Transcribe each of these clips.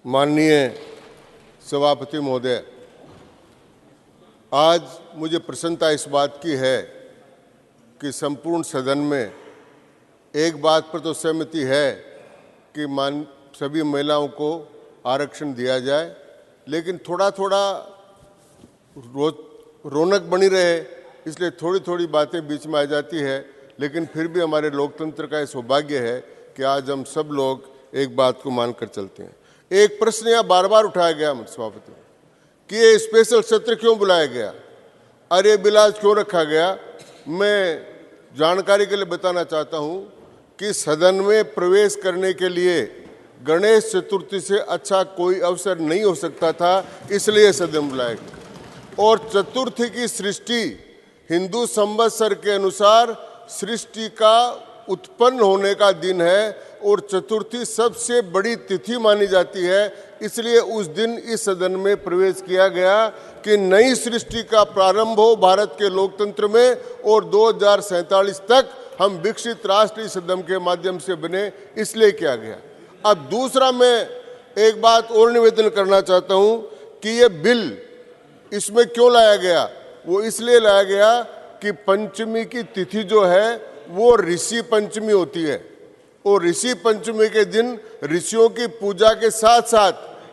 माननीय सभापति महोदय, आज मुझे प्रसन्नता इस बात की है कि संपूर्ण सदन में एक बात पर तो सहमति है कि सभी महिलाओं को आरक्षण दिया जाए, लेकिन थोड़ा थोड़ा रौनक बनी रहे इसलिए थोड़ी थोड़ी बातें बीच में आ जाती है। लेकिन फिर भी हमारे लोकतंत्र का ये सौभाग्य है कि आज हम सब लोग एक बात को मानकर चलते हैं। एक प्रश्न यहाँ बार बार उठाया गया सभापति कि ये स्पेशल सत्र क्यों बुलाया गया, अरे बिलाज क्यों रखा गया। मैं जानकारी के लिए बताना चाहता हूँ कि सदन में प्रवेश करने के लिए गणेश चतुर्थी से अच्छा कोई अवसर नहीं हो सकता था, इसलिए सदन बुलाया गया। और चतुर्थी की सृष्टि हिंदू संवत्सर के अनुसार सृष्टि का उत्पन्न होने का दिन है और चतुर्थी सबसे बड़ी तिथि मानी जाती है, इसलिए उस दिन इस सदन में प्रवेश किया गया कि नई सृष्टि का प्रारंभ हो भारत के लोकतंत्र में और 2047 तक हम विकसित राष्ट्र इस सदन के माध्यम से बने, इसलिए किया गया। अब दूसरा मैं एक बात और निवेदन करना चाहता हूं कि ये बिल इसमें क्यों लाया गया। वो इसलिए लाया गया कि पंचमी की तिथि जो है वो ऋषि पंचमी होती है और ऋषि पंचमी के दिन ऋषियों की पूजा के साथ साथ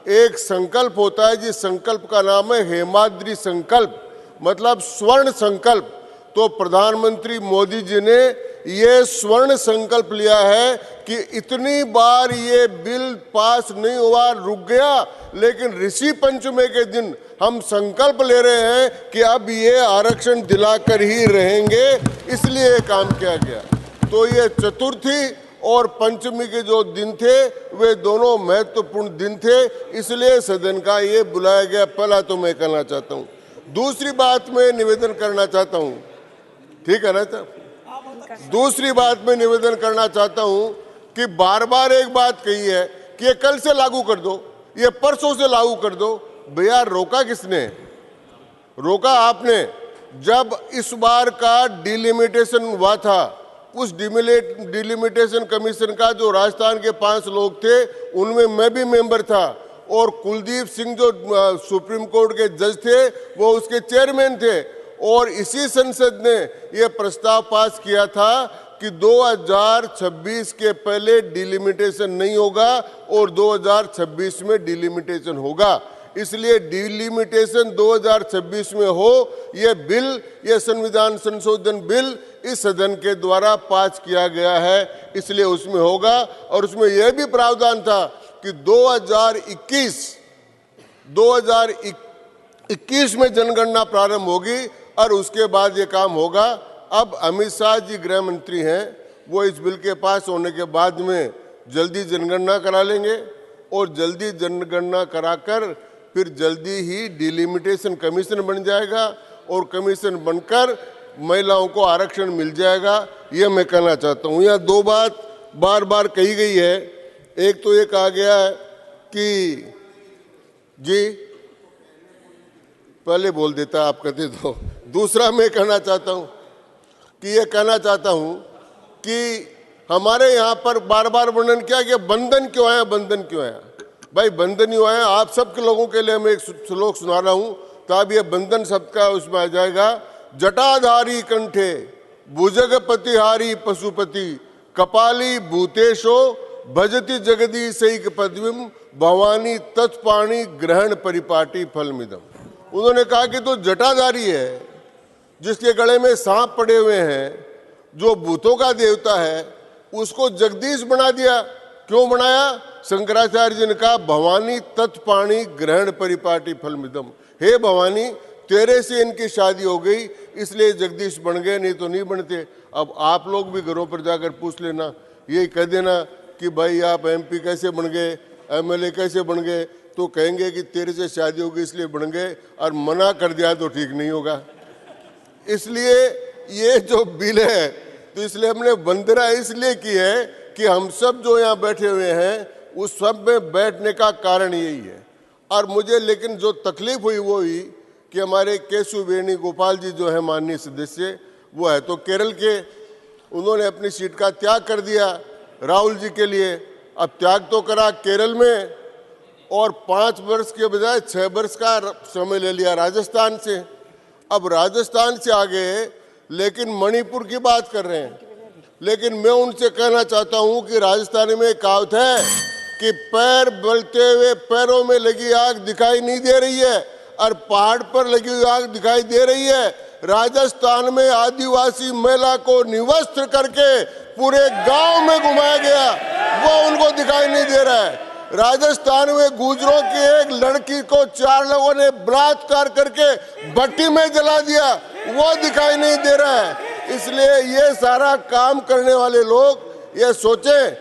एक संकल्प होता है जिस संकल्प का नाम है हेमाद्रि संकल्प, मतलब स्वर्ण संकल्प। तो प्रधानमंत्री मोदी जी ने ये स्वर्ण संकल्प लिया है कि इतनी बार ये बिल पास नहीं हुआ, रुक गया, लेकिन ऋषि पंचमी के दिन हम संकल्प ले रहे हैं कि अब ये आरक्षण दिलाकर ही रहेंगे, इसलिए काम किया गया। तो ये चतुर्थी और पंचमी के जो दिन थे वे दोनों महत्वपूर्ण दिन थे, इसलिए सदन का ये बुलाया गया। पहला तो मैं कहना चाहता हूँ। दूसरी बात मैं निवेदन करना चाहता हूँ, ठीक है ना साहब। दूसरी बात मैं निवेदन करना चाहता हूं कि बार बार एक बात कही है कि ये कल से लागू कर दो, ये परसों से लागू कर दो। भैया रोका किसने? रोका आपने। जब इस बार का डिलिमिटेशन हुआ था, उस डिलिमिटेशन कमीशन का जो राजस्थान के 5 लोग थे उनमें मैं भी मेंबर था और कुलदीप सिंह जो सुप्रीम कोर्ट के जज थे वो उसके चेयरमैन थे। और इसी संसद ने यह प्रस्ताव पास किया था कि 2026 के पहले डिलिमिटेशन नहीं होगा और 2026 में डिलिमिटेशन होगा। इसलिए डिलिमिटेशन 2026 में हो, यह बिल, यह संविधान संशोधन बिल इस सदन के द्वारा पास किया गया है, इसलिए उसमें होगा। और उसमें यह भी प्रावधान था कि 2021 में जनगणना प्रारंभ होगी और उसके बाद ये काम होगा। अब अमित शाह जी गृह मंत्री हैं, वो इस बिल के पास होने के बाद में जल्दी जनगणना करा लेंगे और जल्दी जनगणना कराकर फिर जल्दी ही डिलिमिटेशन कमीशन बन जाएगा और कमीशन बनकर महिलाओं को आरक्षण मिल जाएगा। ये मैं कहना चाहता हूँ। यहाँ 2 बात बार बार कही गई है। एक तो ये कहा गया है कि जी पहले बोल देता, आप कहते तो। दूसरा मैं कहना चाहता हूं कि ये कहना चाहता हूं कि हमारे यहाँ पर बार बार वर्णन किया कि बंधन क्यों आया, बंधन क्यों आया। भाई बंधन क्यों आया, आप सब के लोगों के लिए मैं एक श्लोक सुना रहा हूं तब ये बंधन शब्द का उसमें आ जाएगा। जटाधारी कंठे भुजगपतिहारी पशुपति कपाली भूतेशो भजति जगदी सैक पदवीम भवानी तत्पाणी ग्रहण परिपाटी फलमिदम। उन्होंने कहा कि तो जटाधारी है, जिसके गले में सांप पड़े हुए हैं, जो भूतों का देवता है, उसको जगदीश बना दिया। क्यों बनाया? शंकराचार्य जी ने कहा भवानी तत्पाणी ग्रहण परिपाटी फलमिदम। हे भवानी, तेरे से इनकी शादी हो गई इसलिए जगदीश बन गए, नहीं तो नहीं बनते। अब आप लोग भी घरों पर जाकर पूछ लेना, ये कह देना कि भाई आप MP कैसे बन गए, MLA कैसे बन गए, तो कहेंगे कि तेरे से शादी होगी इसलिए बन गए, और मना कर दिया तो ठीक नहीं होगा। इसलिए ये जो बिल है, तो इसलिए हमने वंदना इसलिए की है कि हम सब जो यहाँ बैठे हुए हैं उस सब में बैठने का कारण यही है। और मुझे लेकिन जो तकलीफ हुई वो हुई कि हमारे केशव वेणुगोपाल जी जो है माननीय सदस्य, वो है तो केरल के, उन्होंने अपनी सीट का त्याग कर दिया राहुल जी के लिए। अब त्याग तो करा केरल में और 5 वर्ष के बजाय 6 वर्ष का समय ले लिया राजस्थान से। अब राजस्थान से आगे लेकिन मणिपुर की बात कर रहे हैं। लेकिन मैं उनसे कहना चाहता हूं कि राजस्थान में कहावत है कि पैर बलते हुए पैरों में लगी आग दिखाई नहीं दे रही है और पहाड़ पर लगी हुई आग दिखाई दे रही है। राजस्थान में आदिवासी महिला को निवस्त्र करके पूरे गांव में घुमाया गया, वो उनको दिखाई नहीं दे रहा है। राजस्थान में गुजरों की एक लड़की को 4 लोगों ने बलात्कार करके भट्टी में जला दिया, वो दिखाई नहीं दे रहा है। इसलिए ये सारा काम करने वाले लोग ये सोचें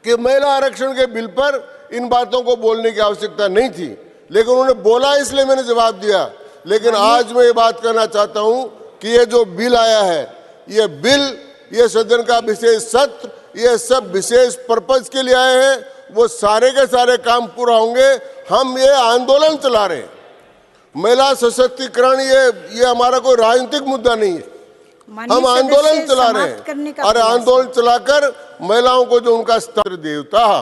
कि महिला आरक्षण के बिल पर इन बातों को बोलने की आवश्यकता नहीं थी, लेकिन उन्होंने बोला इसलिए मैंने जवाब दिया। लेकिन आज मैं ये बात करना चाहता हूं कि ये जो बिल आया है, ये बिल, ये सदन का विशेष सत्र, ये सब विशेष पर्पज के लिए आए हैं। वो सारे के सारे काम पूरा होंगे। हम ये आंदोलन चला रहे हैं, महिला सशक्तिकरण, ये हमारा कोई राजनीतिक मुद्दा नहीं है। हम आंदोलन चला रहे हैं और आंदोलन चलाकर महिलाओं को जो उनका स्तर देवता,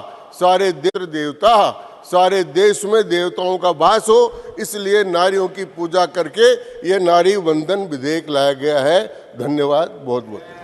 सारे देश में देवताओं का वास हो, इसलिए नारियों की पूजा करके ये नारी वंदन विधेयक लाया गया है। धन्यवाद बहुत बहुत।